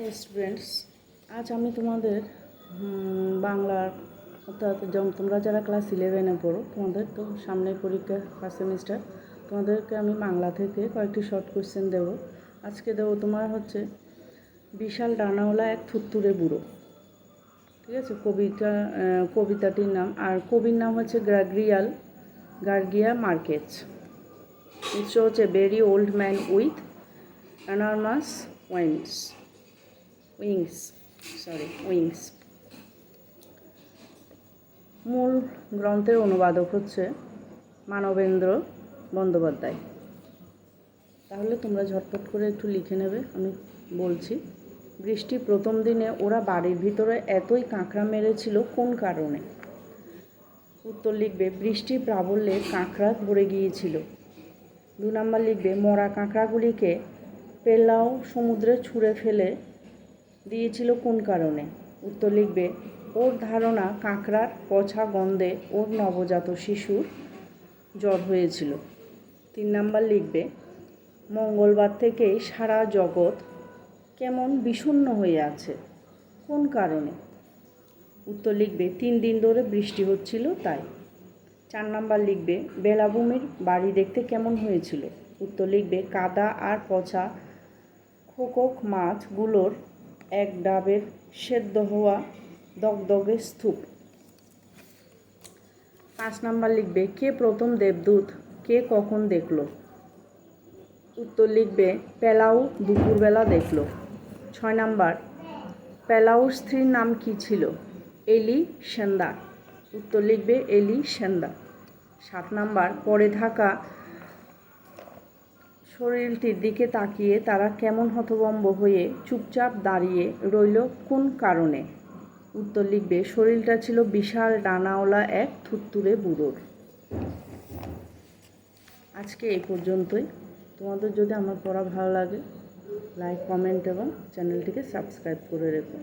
হ্যাঁ স্টুডেন্টস, আজ আমি তোমাদের বাংলার অর্থাৎ যেমন তোমরা যারা ক্লাস 11-এ পড়ো, তোমাদের তো সামনে পরীক্ষা ফার্স্ট সেমিস্টার, তোমাদেরকে আমি বাংলা থেকে কয়েকটি শর্ট কোয়েশ্চেন দেবো। আজকে দেবো তোমার হচ্ছে বিশাল ডানাওয়ালা এক থুত্তুরে বুড়ো। ঠিক আছে, কবিতাটির নাম, আর কবির নাম হচ্ছে গার্গিয়া মার্কেজ। ইটস হচ্ছে very old man with enormous wings. মূল গ্রন্থের অনুবাদক হচ্ছে মানবেন্দ্র বন্দ্যোপাধ্যায়। তাহলে তোমরা ঝটপট করে একটু লিখে নেবে, আমি বলছি। বৃষ্টি প্রথম দিনে ওরা বাড়ির ভিতরে এতই কাঁকড়া মেরেছিল কোন কারণে? উত্তর লিখবে বৃষ্টির প্রাবল্যে কাঁকড়া ভরে গিয়েছিল। 2 নম্বর লিখবে মরা কাঁকড়াগুলিকে পেলাও সমুদ্রে ছুঁড়ে ফেলে দিয়েছিল কোন কারণে? উত্তর লিখবে ওর ধারণা কাঁকড়ার পচা গন্ধে ওর নবজাত শিশুর জ্বর হয়েছিল। 3 নম্বর লিখবে মঙ্গলবার থেকে সারা জগৎ কেমন বিষণ্ণ হয়ে আছে কোন কারণে? উত্তর লিখবে 3 দিন ধরে বৃষ্টি হচ্ছিল তাই। 4 নম্বর লিখবে বেলাভূমির বাড়ি দেখতে কেমন হয়েছিল? উত্তর লিখবে কাদা আর পচা খোকক মাছগুলোর এক ডাবের সেদ্ধ হওয়া দগদগে স্তূপ। 5 নম্বর লিখবে কে প্রথম দেবদূত কে কখন দেখলো? উত্তর লিখবে পেলাউ দুপুরবেলা দেখলো। 6 নম্বর পেলাউর স্ত্রীর নাম কি ছিল? এলি সেন্দা। উত্তর লিখবে এলি সেন্দা। 7 নম্বর পড়ে থাকা শরীরটির দিকে তাকিয়ে তারা কেমন হতভম্ব হয়ে চুপচাপ দাঁড়িয়ে রইল কোন কারণে? উত্তর লিখবে শরীরটা ছিল বিশাল ডানাওয়ালা এক থুত্তুরে বুড়োর। আজকে এই পর্যন্তই। তোমাদের যদি আমার পড়া ভালো লাগে লাইক, কমেন্ট এবং চ্যানেলটিকে সাবস্ক্রাইব করে রেখো।